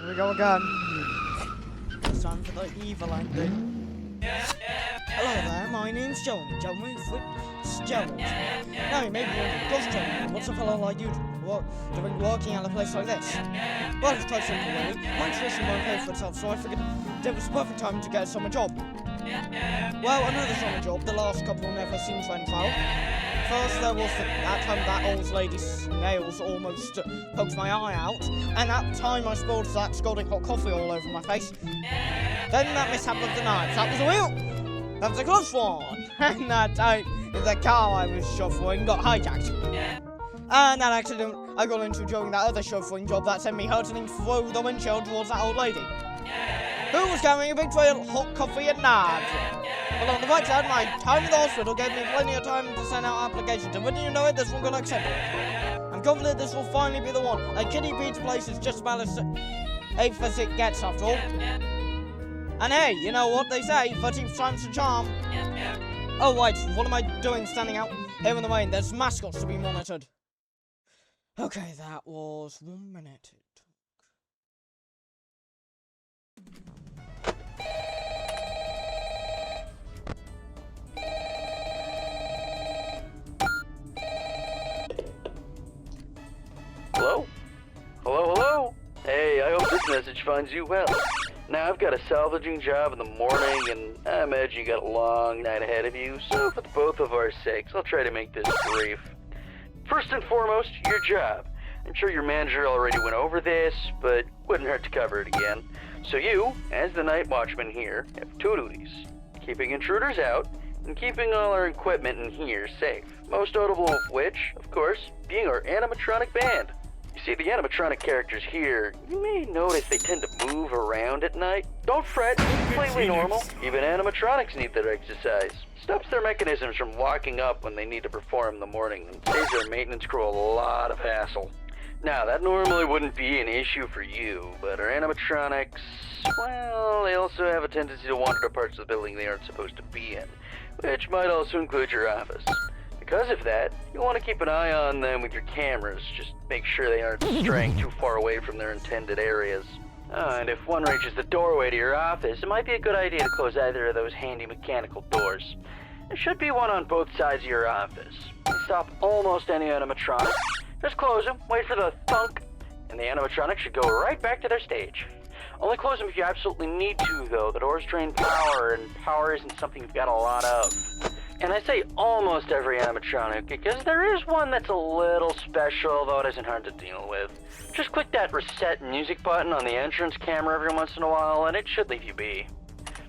Here we go again. It's time for the evil ending. Hello there, my name's Joey. Joey Jones. Now you may be wondering, gosh Joey, what's a fellow like you doing working at a place like this? Well, it's quite simple really. My tuition won't pay for itself, so I figured it was the perfect time to get a summer job. Well, another summer job, the last couple never seemed to end well. First, there was that time that old lady's nails almost poked my eye out, and at the time I spilled that scalding hot coffee all over my face. Then that mishap of the knives, that was a wheel! That was a close one! And that time, the car I was chauffeuring got hijacked. And that accident I got into during that other chauffeuring job that sent me hurtling through the windshield towards that old lady, who was carrying a big tray of hot coffee and knives. Well, on the right side, my time at the hospital gave me plenty of time to send out applications, and wouldn't you know it, this one got accepted. I'm confident this will finally be the one. A kiddie pizza place is just about as safe as it gets, after all. And hey, you know what they say, 13th time's the charm. Oh right, what am I doing standing out here in the rain? There's mascots to be monitored. Okay, that was 1 minute. Hello? Hello, hello? Hey, I hope this message finds you well. Now, I've got a salvaging job in the morning, and I imagine you got a long night ahead of you, so for the both of our sakes, I'll try to make this brief. First and foremost, your job. I'm sure your manager already went over this, but wouldn't hurt to cover it again. So you, as the night watchman here, have two duties. Keeping intruders out, and keeping all our equipment in here safe. Most notable of which, of course, being our animatronic band. You see, the animatronic characters here, you may notice they tend to move around at night. Don't fret, it's completely normal. Even animatronics need their exercise. Stops their mechanisms from locking up when they need to perform in the morning, and saves our maintenance crew a lot of hassle. Now, that normally wouldn't be an issue for you, but our animatronics, well, they also have a tendency to wander to parts of the building they aren't supposed to be in, which might also include your office. Because of that, you'll want to keep an eye on them with your cameras. Just make sure they aren't straying too far away from their intended areas. And if one reaches the doorway to your office, it might be a good idea to close either of those handy mechanical doors. There should be one on both sides of your office. They stop almost any animatronic. Just close them, wait for the thunk, and the animatronic should go right back to their stage. Only close them if you absolutely need to, though. The doors drain power, and power isn't something you've got a lot of. And I say almost every animatronic, because there is one that's a little special, though it isn't hard to deal with. Just click that reset music button on the entrance camera every once in a while, and it should leave you be.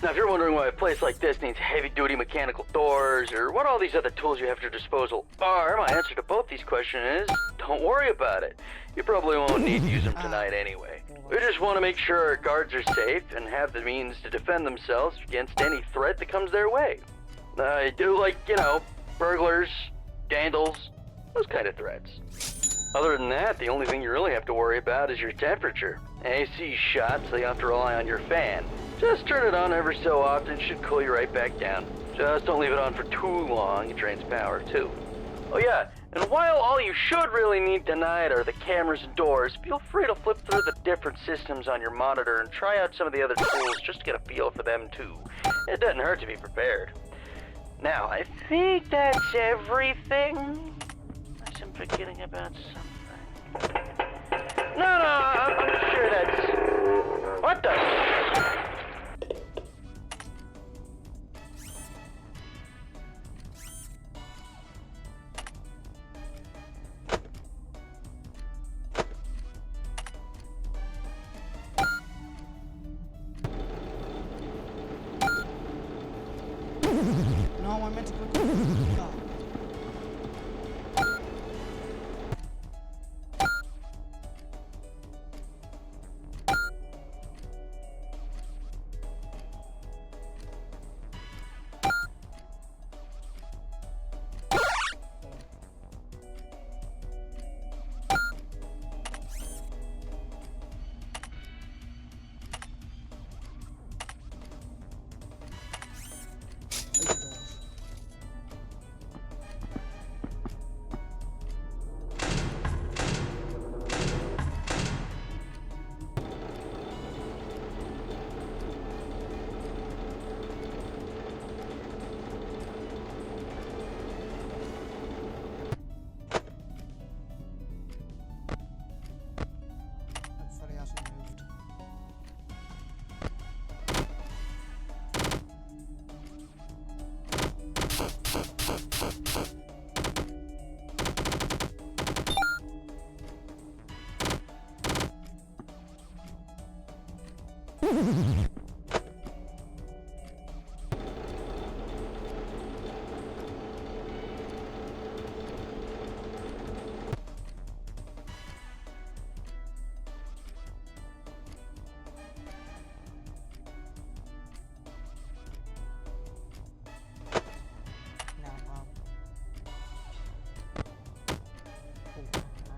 Now, if you're wondering why a place like this needs heavy-duty mechanical doors, or what all these other tools you have at your disposal are, my answer to both these questions is, don't worry about it. You probably won't need to use them tonight anyway. We just want to make sure our guards are safe and have the means to defend themselves against any threat that comes their way. I do like, burglars, vandals, those kind of threats. Other than that, the only thing you really have to worry about is your temperature. AC's shot, so you have to rely on your fan. Just turn it on every so often, it should cool you right back down. Just don't leave it on for too long, it drains power too. Oh yeah, and while all you should really need tonight are the cameras and doors, feel free to flip through the different systems on your monitor and try out some of the other tools just to get a feel for them too. It doesn't hurt to be prepared. Now, I think that's everything. Unless I'm forgetting about something. No, I'm sure that's... What the... No, I meant to click on the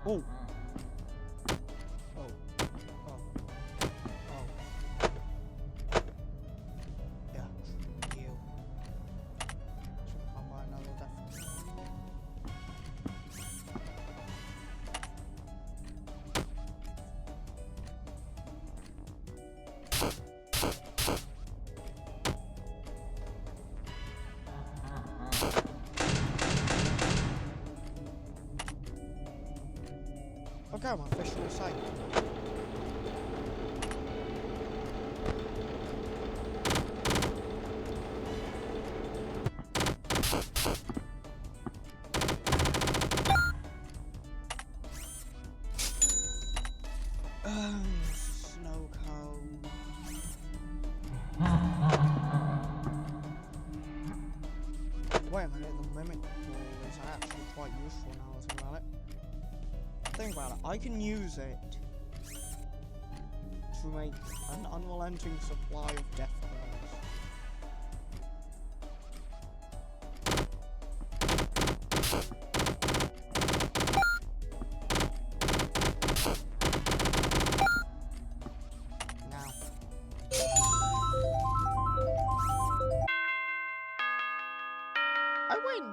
Oh. Yeah, you. I'll buy another definitely. Okay, I'm officially safe. Snow cone. Wait a minute, the mimic ball is actually quite useful now I think about it. Think about it, I can use it to make an unrelenting supply of death blows. Now. I win!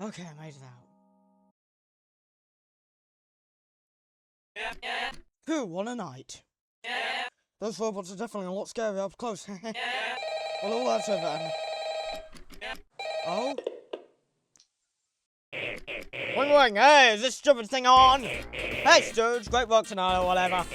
Okay, I made it out. Phew, what a night. Those robots are definitely a lot scarier up close. Well, all that's over then. Oh? Wing, hey, is this stupid thing on? Hey, Stooge, great work tonight or whatever.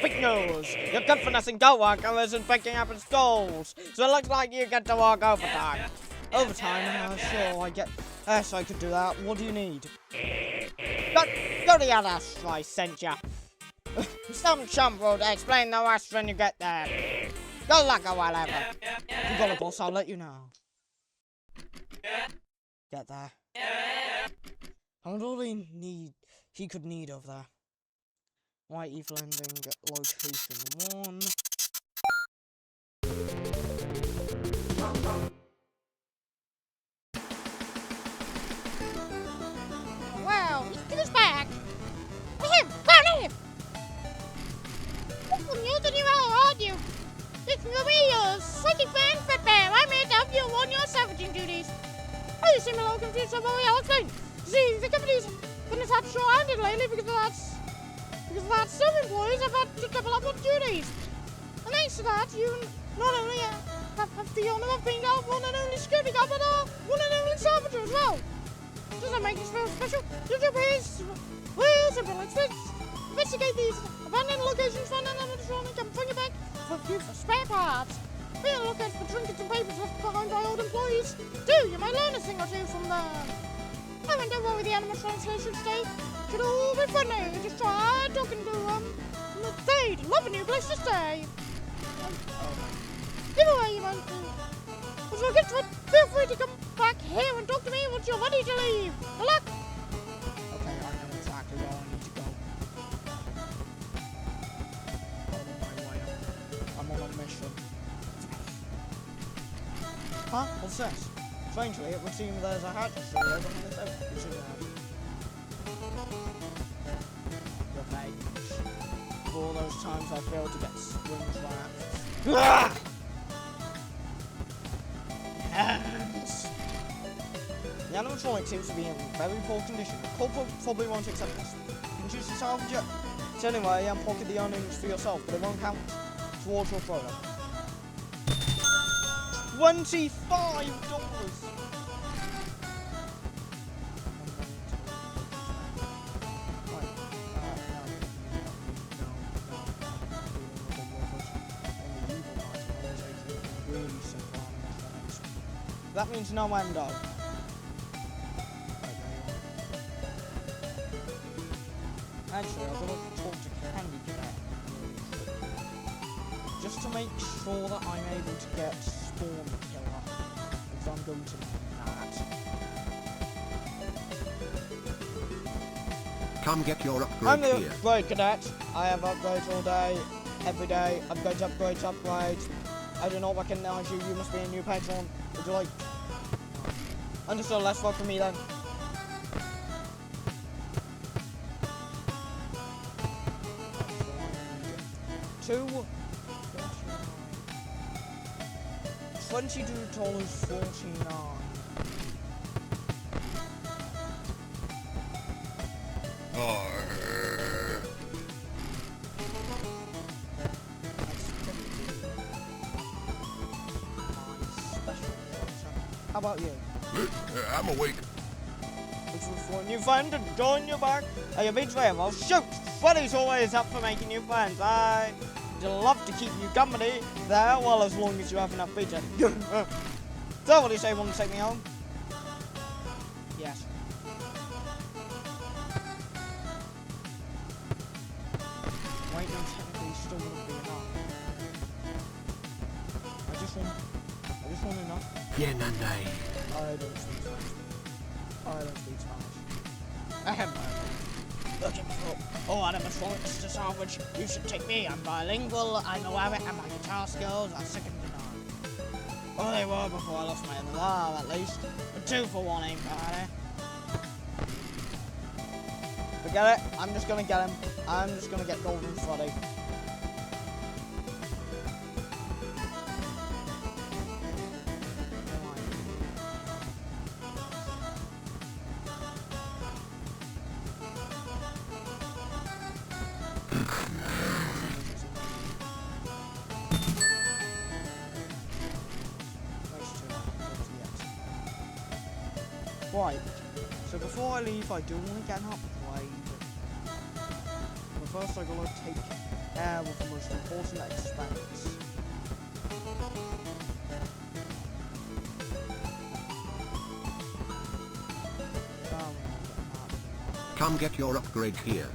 Big news, your good for nothing co-worker isn't picking up his goals, so it looks like you get to work overtime. Overtime? Sure, I get... Yes, I could do that. What do you need? Go to the other I sent ya. Some chump will explain the rest when you get there. Good luck or whatever. You got a boss, I'll let you know. Get there. How much all he could need over there? White Eve landing location 1. Wow, look who's back! Him! Found him! Well, you're the new hero, aren't you? It's me, your psychic fan, Fitbear. I'm here to help you on your salvaging duties. Oh, you seem a little confused, so I'll explain. See, the company's been attached short-handed lately because of that some employees have had to double up on duties. And thanks to that, you not only have the honor of being our one and only security guard, but our one and only salvager as well. Does that make you feel special? Your job is, well, simple. Investigate these abandoned locations, find an animatronic, and bring it back for spare parts. Be on the lookout for trinkets and papers left behind by old employees. You might learn a thing or two from them. I went over with the animatronics here today. Should all be friendly. Just try talking to them. They'd love a new place to stay. Either way you want to. If you get to it, feel free to come back here and talk to me once you're ready to leave. Good luck! Okay, I know exactly where I need to go. On my way. I'm on a mission. Huh? What's this? Strangely, it would seem there's a hatch still open on this episode. Revenge. For all those times I failed to get swings back. Yes! The animatronic seems to be in very poor condition. Corporate probably won't accept this. You can choose to salvage it. So anyway, pocket the earnings for yourself, but it won't count towards your product. $25! That means no endo. Actually, I've got to talk to Candy Cadet. Just to make sure that I'm able to get Spawn Killer. Because I'm going to need that. Come get your upgrade I'm the here. upgrade cadet. I have upgrades all day, every day. Upgrades, upgrades, upgrades. I do not recognize you. You must be a new patron. Would you like? Understood. Let's vote for me then. $22.49. How about you? I'm awake. Looking for a new friend to join you back at your beach fair. Well, shoot! Freddy's always up for making new friends. I'd love to keep you company there, well, as long as you have enough pizza. So, what do you say? Want to take me home? Yes. Wait, no, technically, still wouldn't be enough. I just want enough. Yeah, Nande. I don't speak Spanish. I don't speak Spanish. Ahem. Looking for animals for Mr. Salvage. You should take me. I'm bilingual. I know Arabic, and my guitar skills are second to none. Well, they were before I lost my other arm, at least. A 2-for-1 ain't bad, eh? Forget it. I'm just gonna get him. I'm just gonna get Golden Freddy. Right, so before I leave, I do want to get an upgrade. But first, I gotta take care of the most important expense. Come get your upgrade here.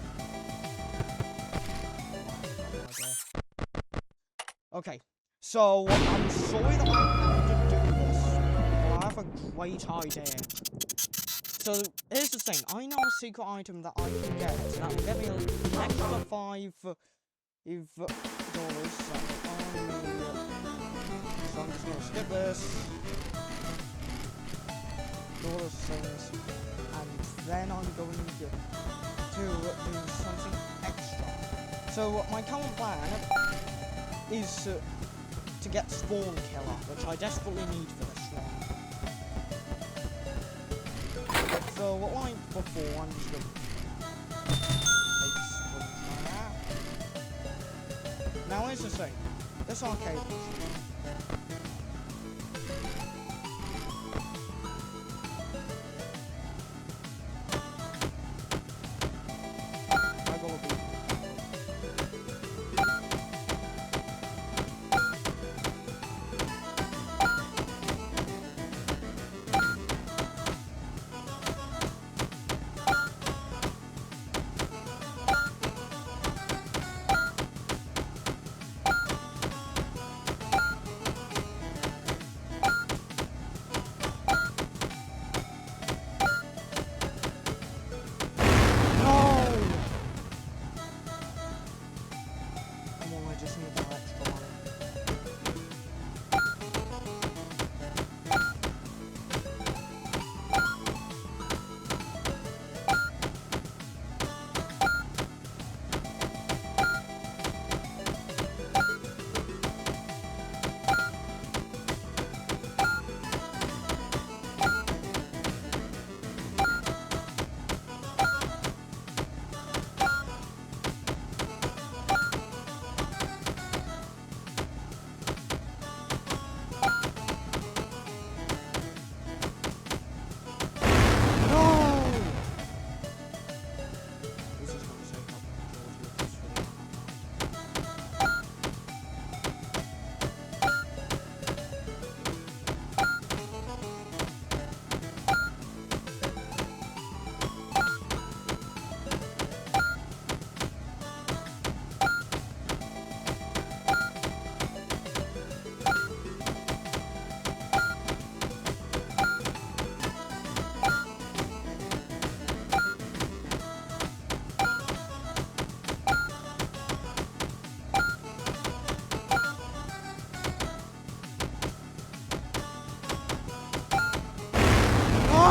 Okay, so I'm sorry that I have to do this, but I have a great idea. So here's the thing, I know a secret item that I can get, and that will get me an extra $5 so I'm just gonna skip this, do all those things, and then I'm going to do something extra. So my current plan is to get Spawn Killer, which I desperately need for this one. So, like before, I'm just going to take Now, here's the thing. This arcade machine. I gotta be.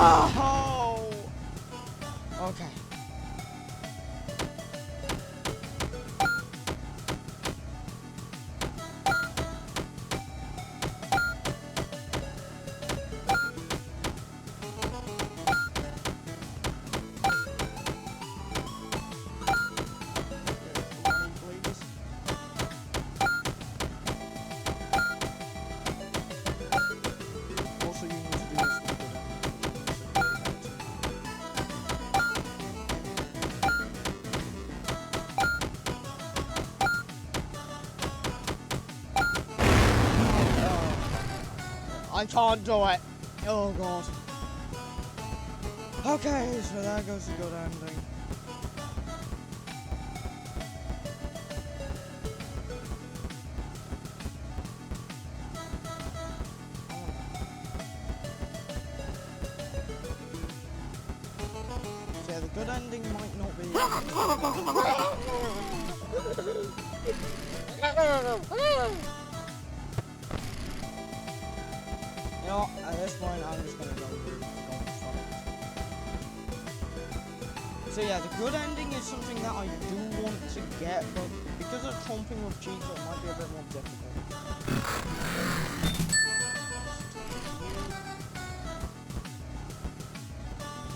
Oh! Okay. Also, you need to do this for I can't do it. Oh god. Okay, so there goes the good ending. So yeah, the good ending might not be. You know, at this point, I'm just gonna go with So yeah, the good ending is something that I do want to get, but because of chomping with cheese, it might be a bit more difficult.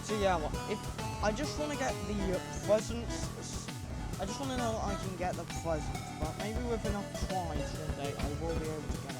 So yeah, well, if I just want to get the presents, I just want to know that I can get the presents, but maybe with enough tries one day, I will be able to get it.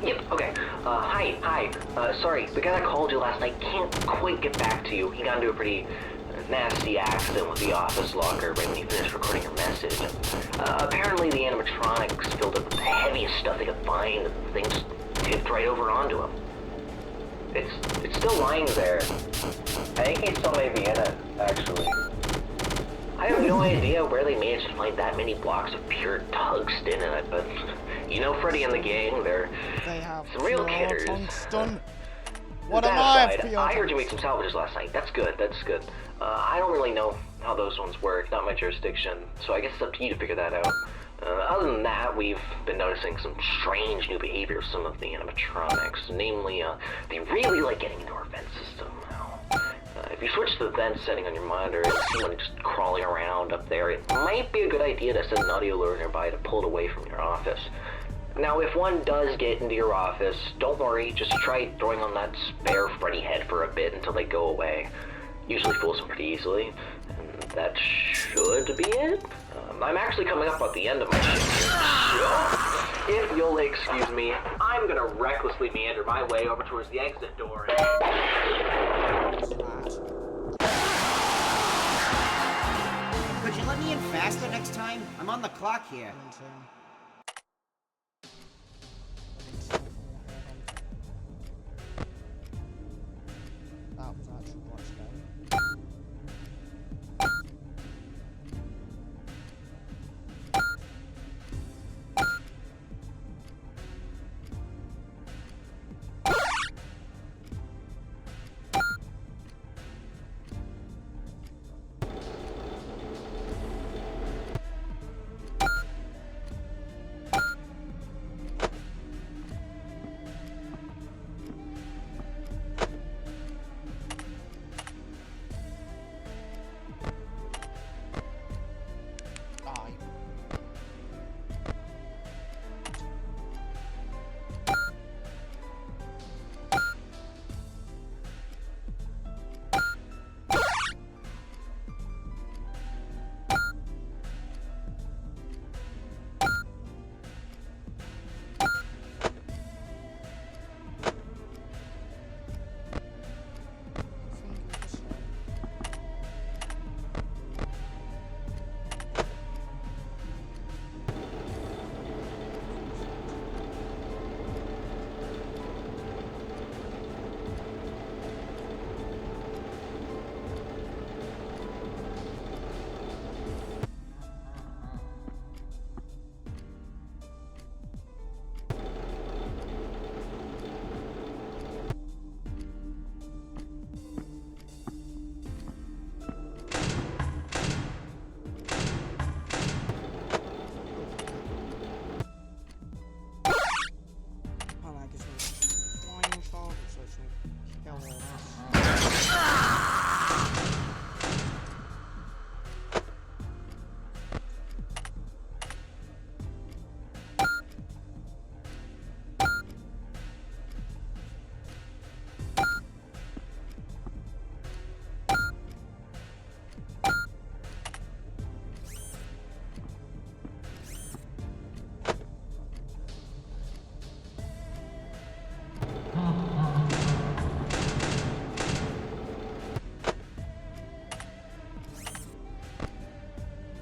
Yep, okay. Hi. Sorry, the guy that called you last night can't quite get back to you. He got into a pretty nasty accident with the office locker right when he finished recording your message. Apparently the animatronics filled up with the heaviest stuff they could find, and things tipped right over onto him. It's still lying there. I think he still may be in it, actually. I have no idea where they managed to find that many blocks of pure tungsten in it, but you know Freddy and the gang, they're They have some real pure kidders. tungsten. What That am I? aside, I heard you made some salvages last night. That's good. I don't really know how those ones work, not my jurisdiction, so I guess it's up to you to figure that out. Other than that, we've been noticing some strange new behavior of some of the animatronics. Namely, they really like getting into our vent system. If you switch to the vent setting on your monitor and see one just crawling around up there, it might be a good idea to set an audio alert nearby to pull it away from your office. Now, if one does get into your office, don't worry, just try throwing on that spare Freddy head for a bit until they go away. Usually fools them pretty easily, and that should be it. I'm actually coming up at the end of my shift here, so if you'll excuse me, I'm gonna recklessly meander my way over towards the exit door and... Could you let me in faster next time? I'm on the clock here. That was actually quite scary.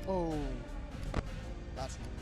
Oh, that's not good.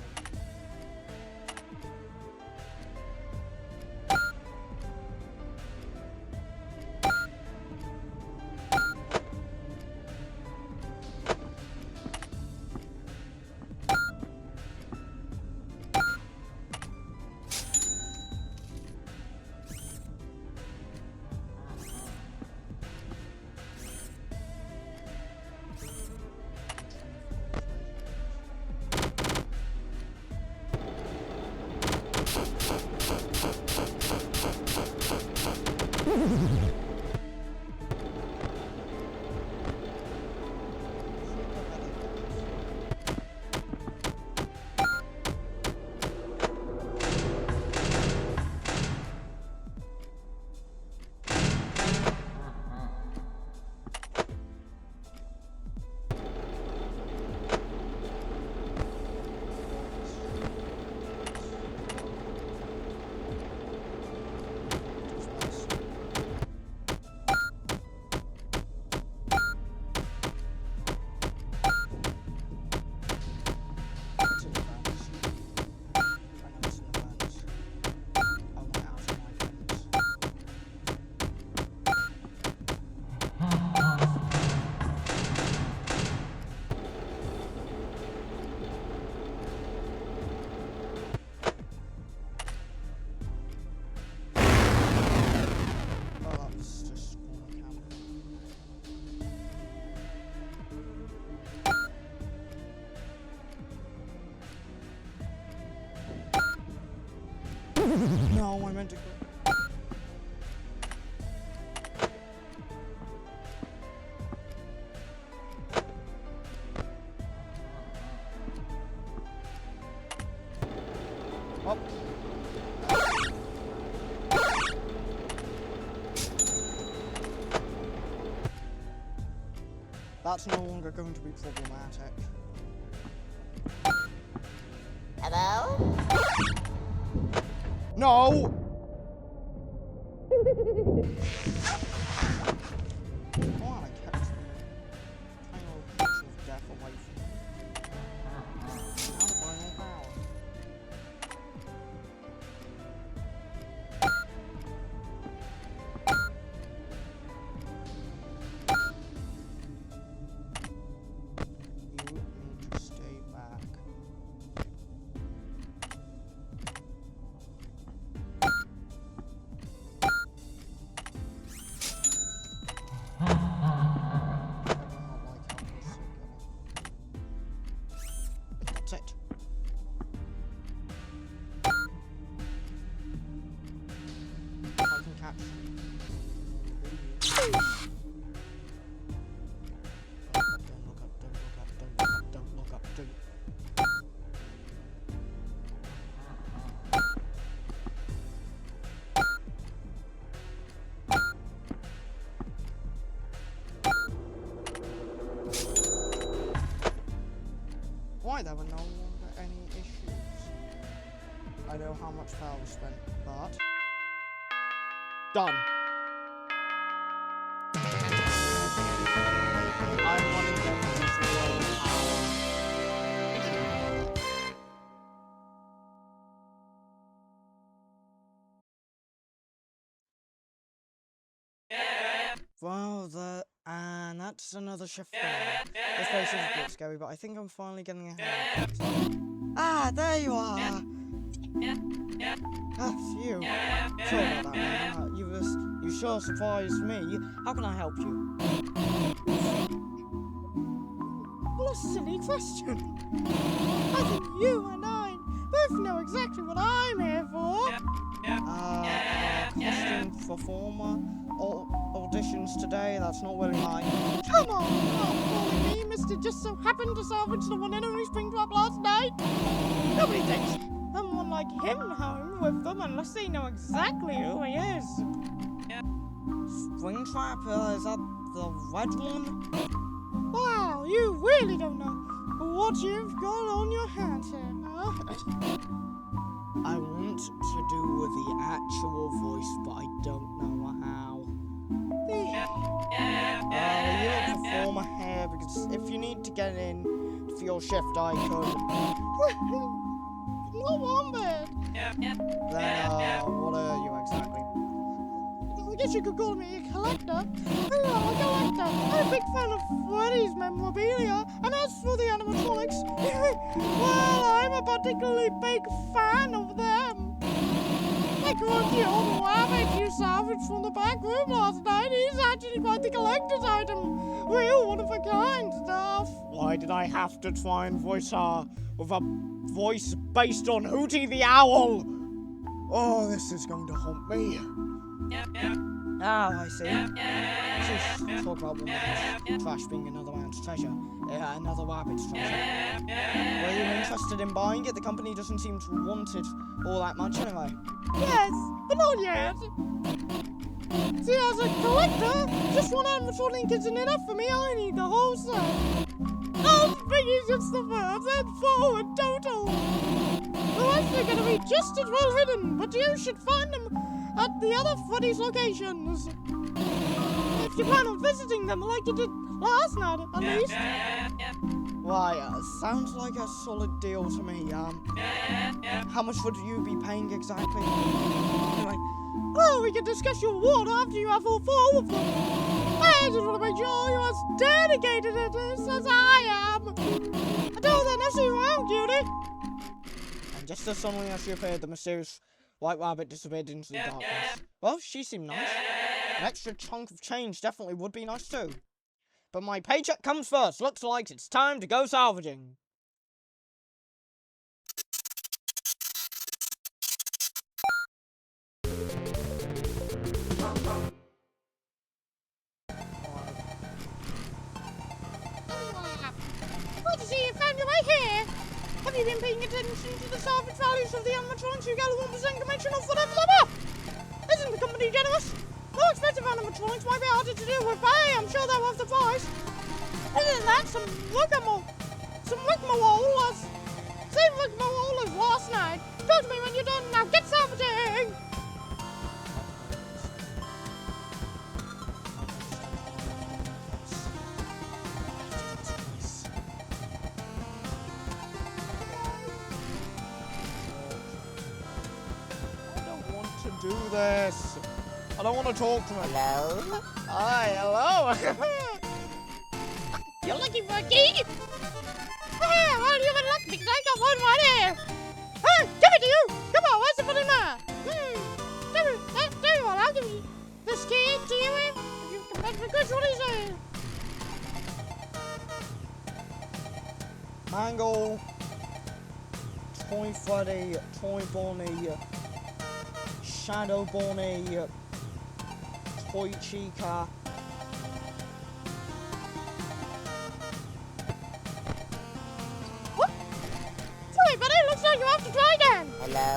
No, I meant to go. Oh. That's no longer going to be problematic. Hello? No! Come on, I kept tiny little piece of death away from me. Now the final power. You need to stay back. That's it. I can catch. Don't look up, don't look up, don't look up, don't look up, don't. Why there were no longer any issues. I know how much power was spent, but done. I'm running them with zero power. Well, and that's another shift down. This place is a bit scary, but I think I'm finally getting a hand. Ah, there you are! That's you. Sorry about that, man. You sure surprised me. How can I help you? What a silly question. I think you and I both know exactly what I'm here for. Costume performer auditions today. That's not really mine. Come on, not calling me Mr. Just So Happened to Salvage the One Enemy Springtrap last night. Nobody takes someone like him home with them unless they know exactly who he is. Springtrap? Is that the red one? Wow, you really don't know what you've got on your hands here, huh? I want to do the actual voice, but I don't know how. You don't perform a hair because if you need to get in, if for your shift, I could. No wombat. Then, what are you exactly? I guess you could call me a collector. I'm a collector. I'm a big fan of Freddy's memorabilia. And as for the animatronics, well, I'm a particularly big fan of them. Like the old rabbit you salvaged from the back room last night. He's actually quite the collector's item. Real one-of-a-kind stuff. Why did I have to try and voice her with a voice based on Hootie the Owl? Oh, this is going to haunt me. Ah, I see. Sheesh, talk about one man's trash being another man's treasure. Another rabbit's treasure. Were you interested in buying it? The company doesn't seem to want it all that much anyway. Yes, but not yet. See, as a collector, just one animatronic isn't enough for me. I need the whole set. How big is just the first and 4 in total? The rest are going to be just as well hidden, but you should find them at the other Freddy's locations. If you plan on visiting them like you did last night, at least. Why, sounds like a solid deal to me. How much would you be paying exactly? Anyway, well, we can discuss your reward after you have all 4 of them. I just want to make sure you're as dedicated to this as I am. Until then, I'll see you around, cutie. And just as suddenly as she appeared, the mysterious white rabbit disappeared into the darkness. Well, she seemed nice. An extra chunk of change definitely would be nice too. But my paycheck comes first. Looks like it's time to go salvaging. Good to see you found your way here. Have you been paying attention to the salvage values of the animatronics? You get a 1% commission off whatever they're worth. Isn't the company generous? More expensive animatronics might be harder to deal with, but hey, I'm sure they're worth the price. Other than that, some rigmarole as last night. Talk to me when you're done. Now get salvaging. Do this. I don't want to talk to him. Hello? Hi, hello. You're looking for a key? Well, you've been lucky because I got one right here. Give it to you. Come on, where's the put in there? Tell you what, I'll give you this key to you if you can make the good what he says. Mango, Toy Freddy, Toy Bonnie, Shadow Bonnie, Toy Chica. What? Sorry, buddy, looks like you have to try again. Hello?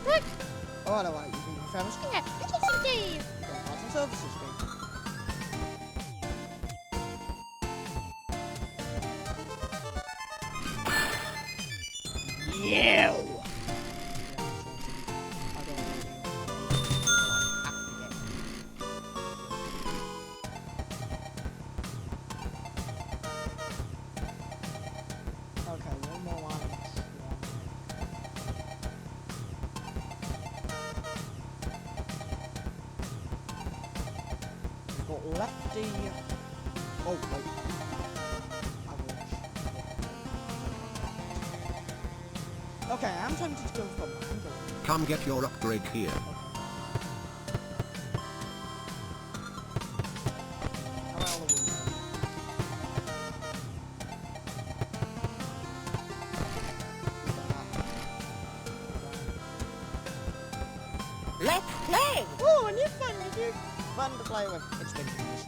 Quick. Oh, I don't want you to be famous. Yeah, let's get some keys. Parts and services fee. Okay, one more line. We've got Lefty. Oh, wait. I wish. Okay, I'm tempted to go for Mango. Come get your upgrade here. Let's play. Oh, a new fun to do. Fun to play with. It's been finished.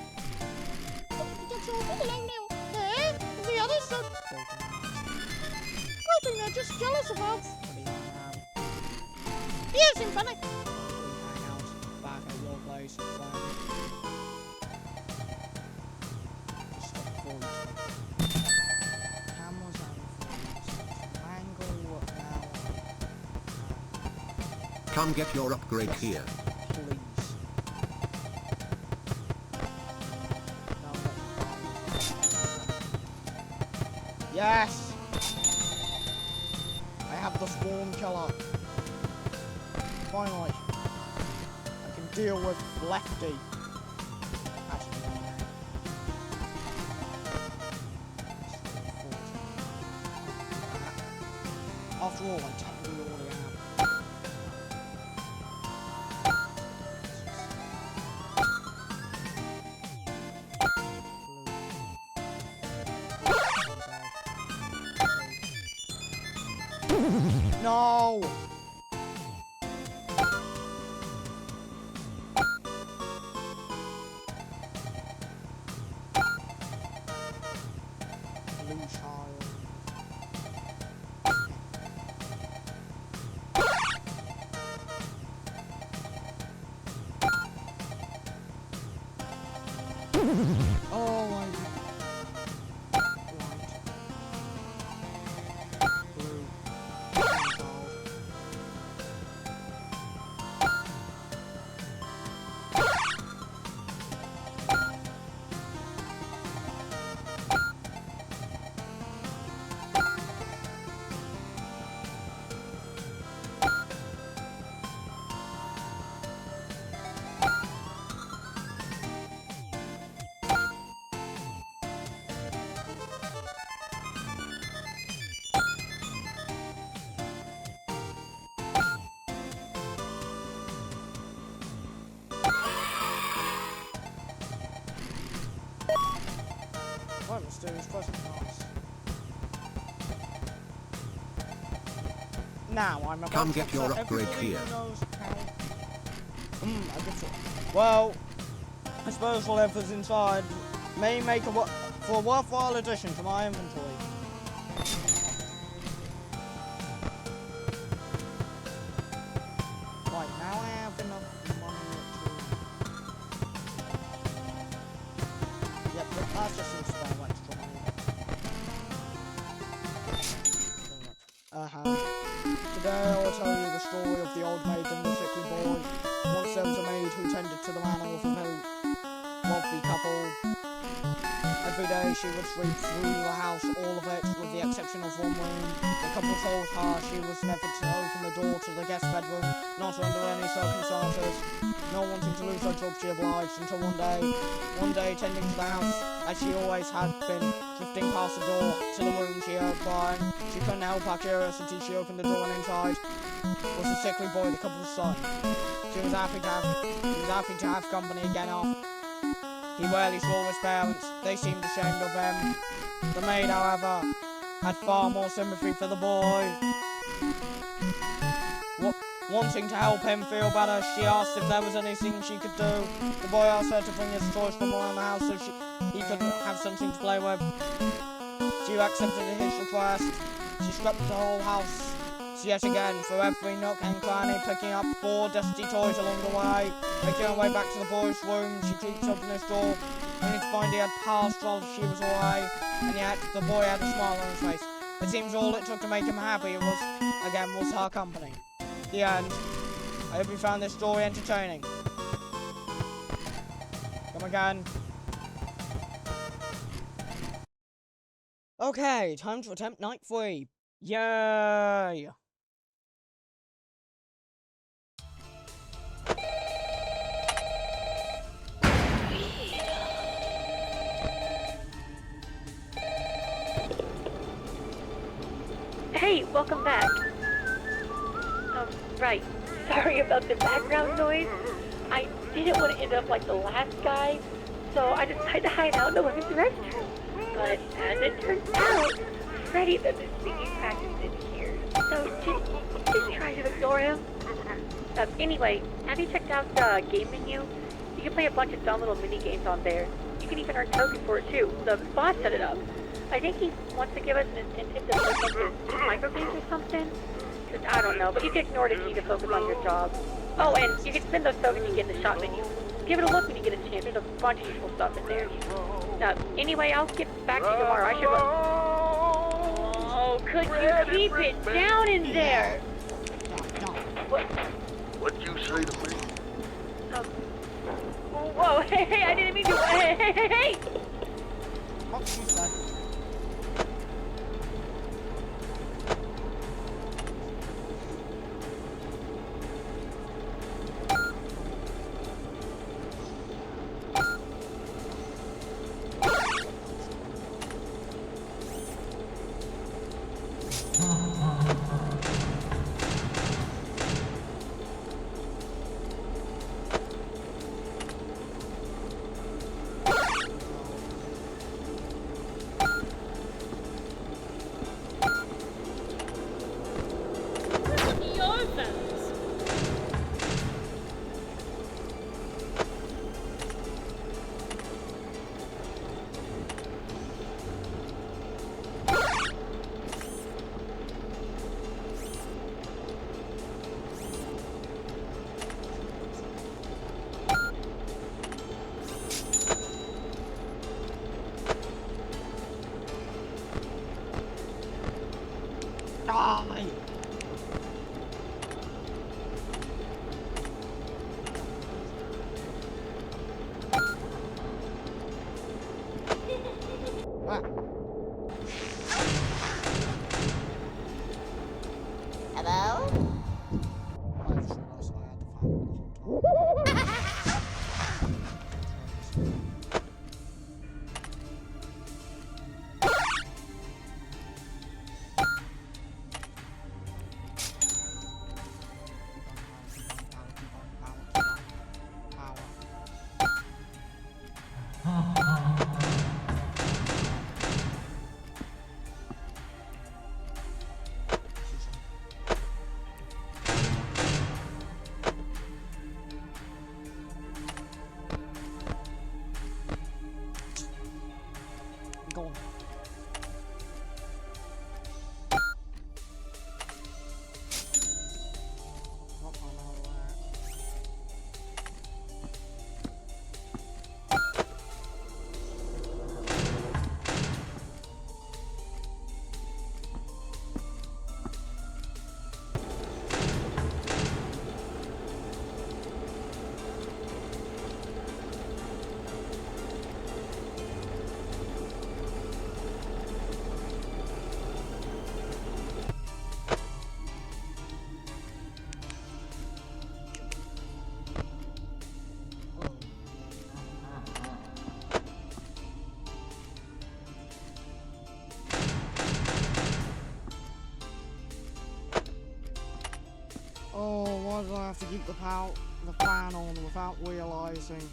Get your below now. There, the others don't. I think they're just jealous of us. You seem funny. We hang out back at your place and fun. Just a point. Cameras out of Come get your upgrade here. Please. Yes! I have the swarm killer. Finally. I can deal with Lefty. After all, I technically already am. No! Blue child. Oh my god. Right. Blue. Child. What mysterious present box? Now I'm about Come to get your upset upgrade everybody here. who knows how- I guess well, I suppose whatever's inside may make for a worthwhile addition to my inventory. Right, now I have enough money to... Yep, but that's just some spare extra money. Today I will tell you the story of the old maid and the sickly boy. Once there was a maid who tended to the manor of a very wealthy couple. Every day she would sweep through the house, all of it, with the exception of one room. The couple told her she was never to open the door to the guest bedroom, not under any circumstances. Not wanting to lose her job, she obliged until one day tending to the house, as she always had been, drifting past the door to the room she heard crying. She couldn't help her curiosity. She opened the door and inside was the sickly boy, the couple's son. She was happy to have company again after. He rarely saw his parents. They seemed ashamed of him. The maid, however, had far more sympathy for the boy. Wanting to help him feel better, she asked if there was anything she could do. The boy asked her to bring his toys from around the house so he could have something to play with. She accepted his request. She swept the whole house yet again, through every nook and cranny, picking up 4 dusty toys along the way. Making her way back to the boy's room, she creaked open his door, only to find he had passed while she was away, and yet the boy had a smile on his face. It seems all it took to make him happy was her company. The end. I hope you found this story entertaining. Come again. Okay, time to attempt night 3. Yay! Hey, welcome back. Right. Sorry about the background noise. I didn't want to end up like the last guy, so I decided to hide out in the women's restroom. But as it turns out, Freddy the singing practice in here. So just try to ignore him. Anyway, have you checked out the game menu? You can play a bunch of dumb little mini games on there. You can even earn tokens for it too. The boss set it up. I think he wants to give us an incentive to play some micro games or something. I don't know, but you can ignore it if you need to focus on your job. Oh, and you can spend those tokens you get in the shop menu. Give it a look when you get a chance. There's a bunch of useful stuff in there. Anyway, I'll get back to you tomorrow. I should run. Oh, could you keep it down in there? No. What? What'd you say to me? Whoa, hey, I didn't mean to. Hey. What did you say? Die! Ah. Hello? I just realised I had the fan the whole time. Go on. Not on all that. Oh, why did I have to keep the fan on without realising?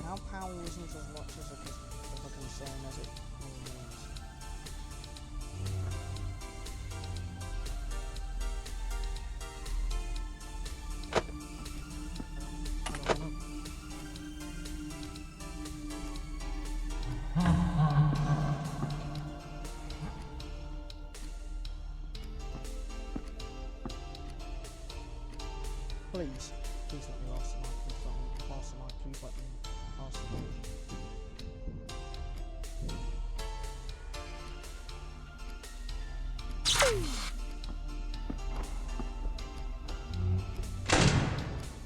Now power isn't as much as a concern as it normally is. Please, please let me last the night, please let me last the night, please let me last the night.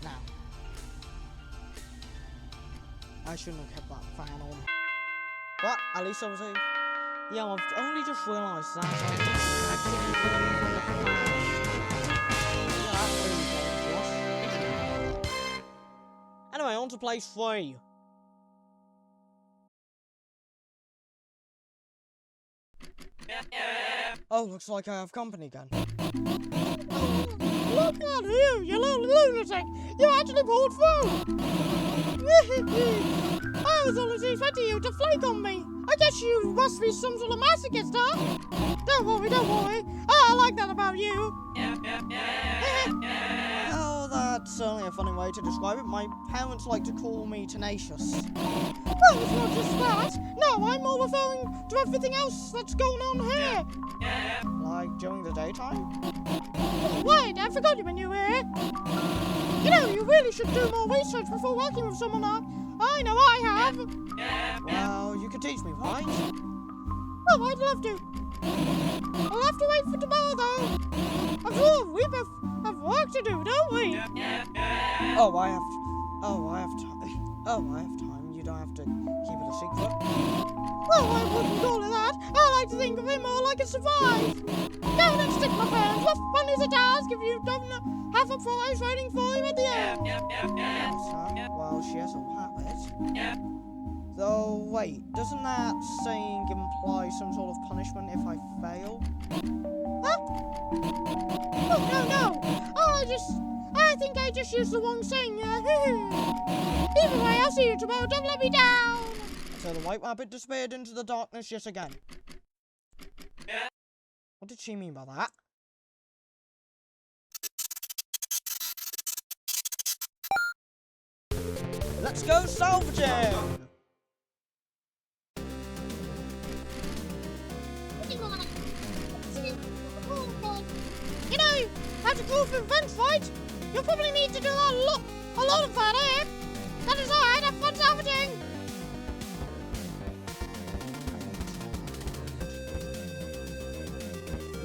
Now, I shouldn't have kept that fan on. But at least I was safe. Yeah, I've only just realised that I didn't actually put it from the past. Yeah, that's really dangerous. Anyway, on to place 3. Oh, looks like I have company again. Look at you, you little lunatic! You actually pulled through! I was always expecting you to flake on me. I guess you must be some sort of masochist, huh? Don't worry, don't worry. I like that about you. Oh, that's certainly a funny way to describe it. My parents like to call me tenacious. Well, it's not just that. No, I'm more referring to everything else that's going on here. Like during the daytime? Oh, wait, I forgot you when you were here. You know, you really should do more research before working with someone like I know I have. Well, you could teach me, right? Oh, I'd love to. I'll have to wait for tomorrow, though. After all, we both have work to do, don't we? Oh, I have time. You don't have to keep it a secret. Well, I wouldn't call it that. I like to think of it more like a surprise. Go and stick my friends. What fun is it to ask if you don't have a prize waiting for you at the end? Yes, sir. Well, she has a habit. Though, wait, doesn't that saying imply some sort of punishment if I fail? Huh? Oh, no. I think I just used the wrong saying. Either way, I'll see you tomorrow. Don't let me down. So the white rabbit disappeared into the darkness yet again. What did she mean by that? Let's go salvaging! You know, as a group of events, right? You'll probably need to do a lot of that, eh? That is alright, have fun salvaging!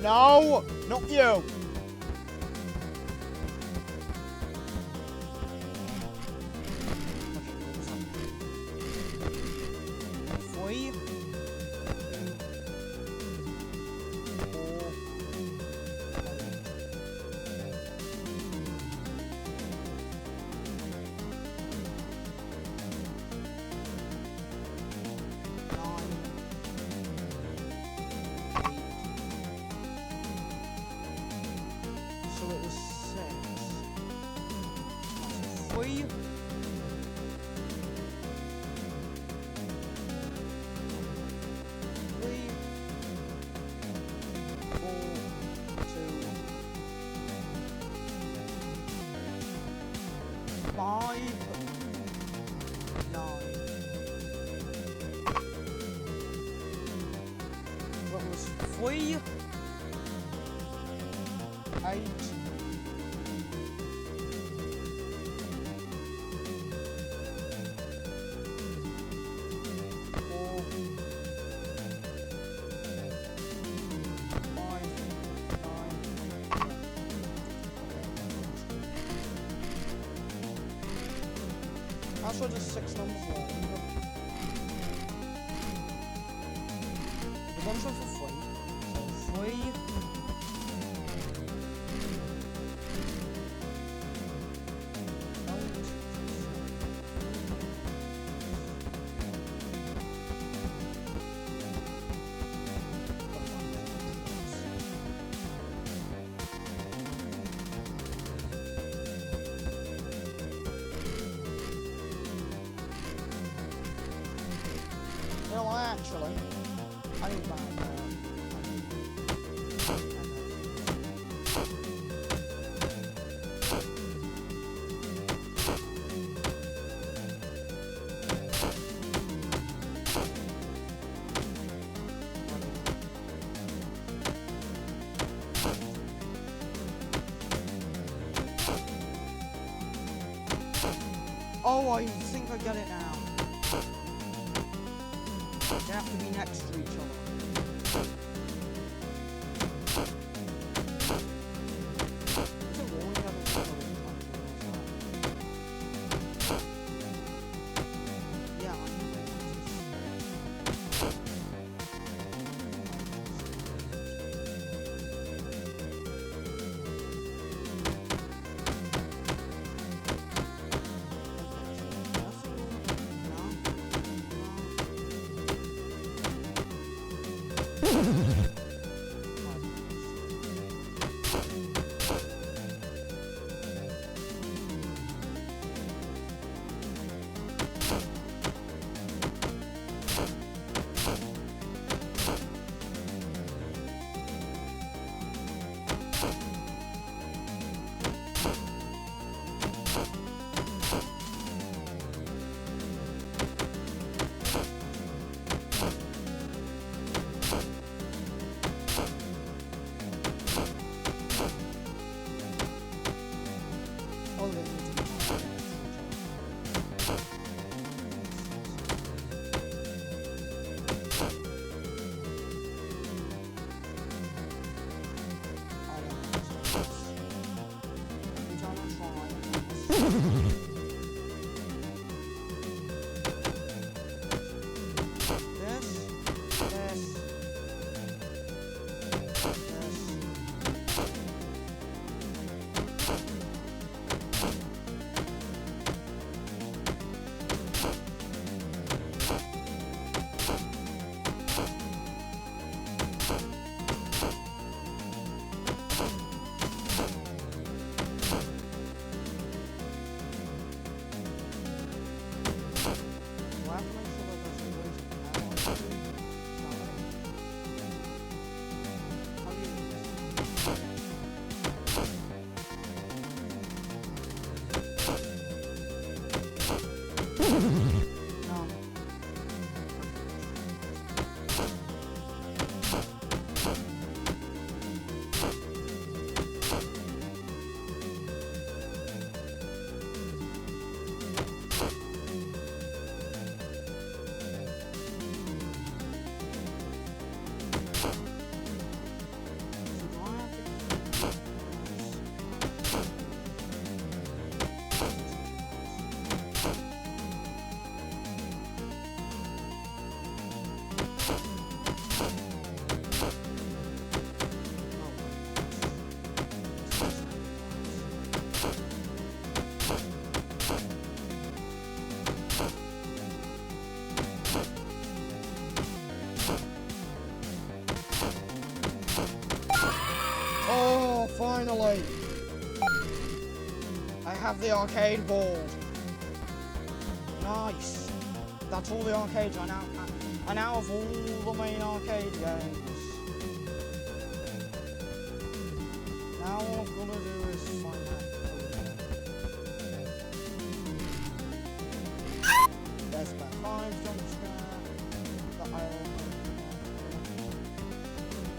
No! Not you! Three. 3. 4, 2, 5, 9. What was 3, 8. 5, 9. I'll show just 6 numbers long. The ones are for 3. So 3. 8. Actually, I need my Oh, I think I get it now. They have to be next to each other. Is it wrong? I don't know. Yeah, Finally! I have the arcade board. Nice. That's all the arcades I now have. I now have all the main arcade games. Now all I've got to do is find that. There's about 5 jump scare that I'll...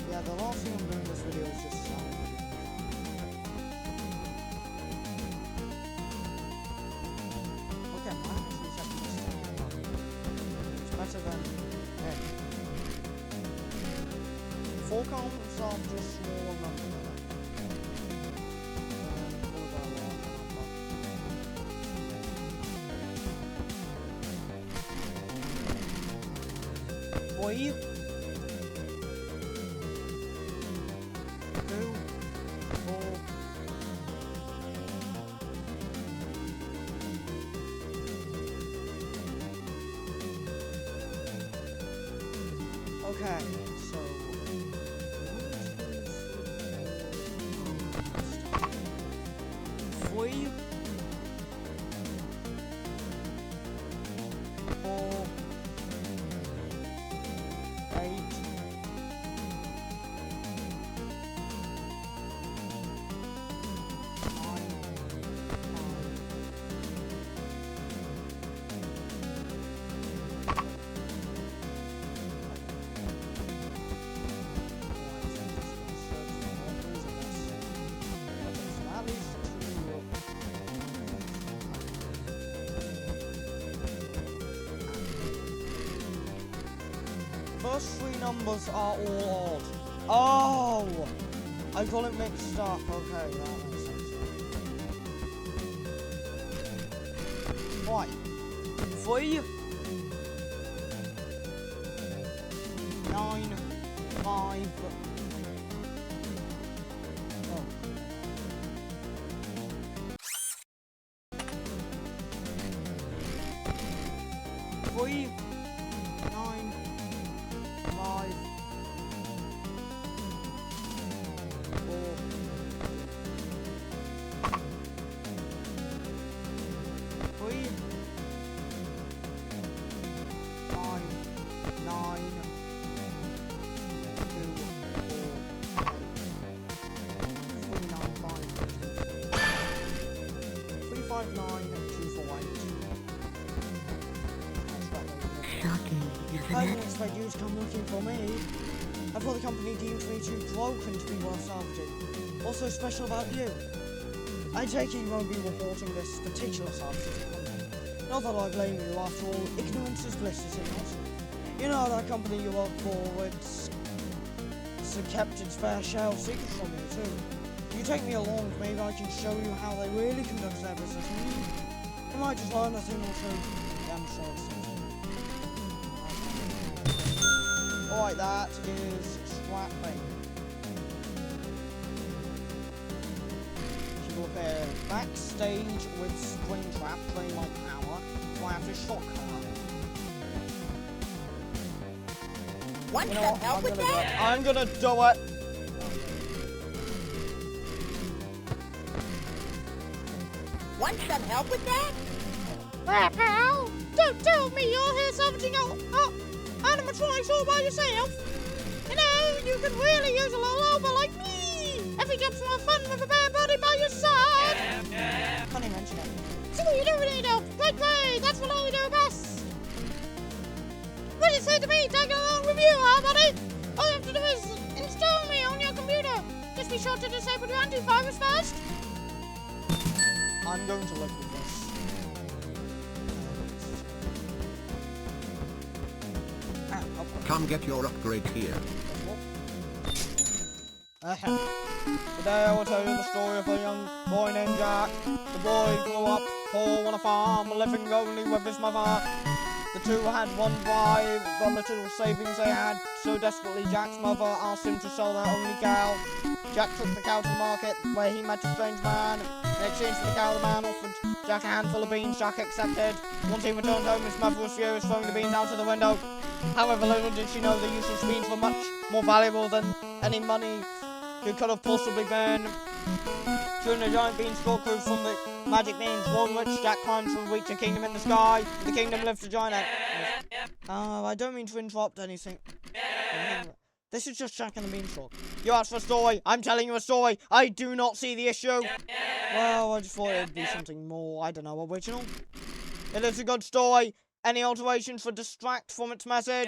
Yeah, the last thing I'm doing in this video is just sound. Four counts are just smaller numbers. Boy. 2, 4. Okay, so 3, 4, 8, First 3 numbers are all odd. Oh! I got it mixed up. Okay, that makes sense. Right. 3, 9, 5. Oh. 3, 9, 5, just come looking for me. I thought the company deemed me too broken to be worth salvaging. What's so special about you? I take it you won't be reporting this particular salvage to the company. Not that I blame you, after all, ignorance is bliss, is it not? You know that company you work for, it's kept its fair share of secrets from you too. If you take me along, maybe I can show you how they really conduct their business. You might just learn a thing or two. Damn sure. Alright, that is scrapping. She will appear backstage with Springtrap, 3 mile per hour, so I have to shock her. Want You know some what? help with that? I'm gonna do it. Want some help with that? Pal, don't tell me you're here salvaging animatronics all by yourself. You know, you could really use a little helper like me. If you get some more fun with a bear buddy by your side. Funny mention it. So what you do need help? Great, that's what I do best. What do you say to me tagging along with you, huh, buddy? All you have to do is install me on your computer. Just be sure to disable your antivirus first. I'm going to live with this. Come get your upgrade here. Today I will tell you the story of a young boy named Jack. The boy grew up poor on a farm, living only with his mother. The two had one wife, the little savings they had, so desperately Jack's mother asked him to sell their only cow. Jack took the cow to the market, where he met a strange man. In exchange for the cow, the man offered Jack a handful of beans. Jack accepted. Once he returned home, his mother was furious, throwing the beans out of the window. However, little did she know the useless beans were much more valuable than any money he could have possibly been. Soon the giant beanstalk grew from the magic beans, one which Jack climbed to reach a kingdom in the sky. The kingdom lived a giant. I don't mean to interrupt anything. This is just Jack and the Beanstalk. You asked for a story. I'm telling you a story. I do not see the issue. Well, I just thought it'd be something more, I don't know, original. It is a good story. Any alterations would distract from its message?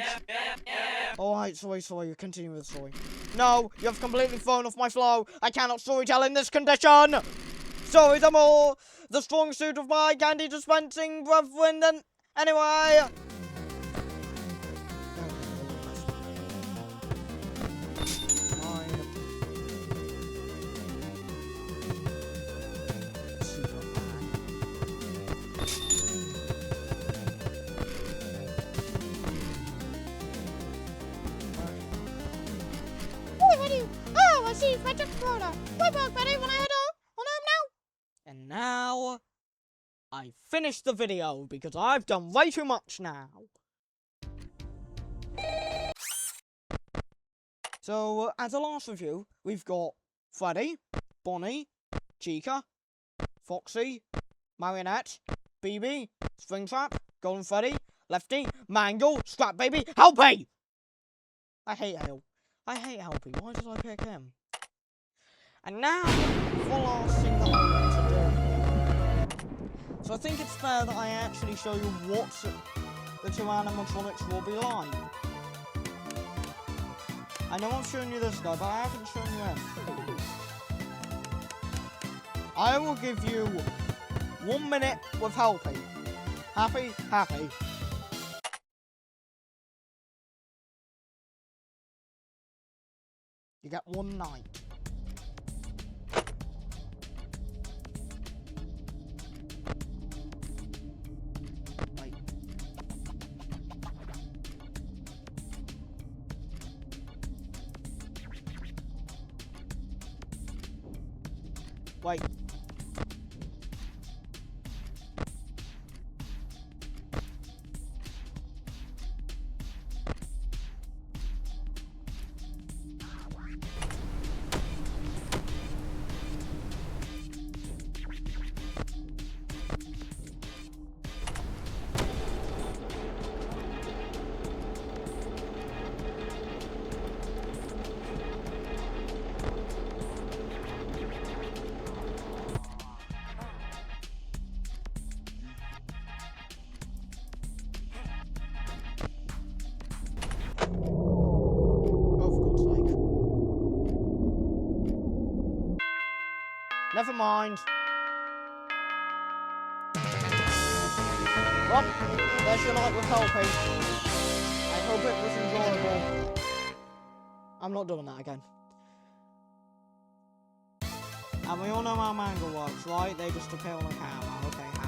Alright, sorry, continue with the story. No, you have completely thrown off my flow. I cannot storytell in this condition. Sorry, the more the strong suit of my candy dispensing brethren than anyway. Oh, I see, Frederick Florida. Good work, buddy, when I head on home now. And now, I finished the video because I've done way too much now. So, as a last review, we've got Freddy, Bonnie, Chica, Foxy, Marionette, BB, Springtrap, Golden Freddy, Lefty, Mangle, Scrap Baby, Helpy! I hate Helpy. Why did I pick him? And now, the last thing that I want to do. So I think it's fair that I actually show you what the two animatronics will be like. I know I've shown you this guy, but I haven't shown you him. I will give you 1 minute with Helpy. Happy? Happy. You get 1 night. Wait. Never mind. Well, there's your night with helping. I hope it was enjoyable. I'm not doing that again. And we all know how manga works, right? They just appear on a camera. Okay,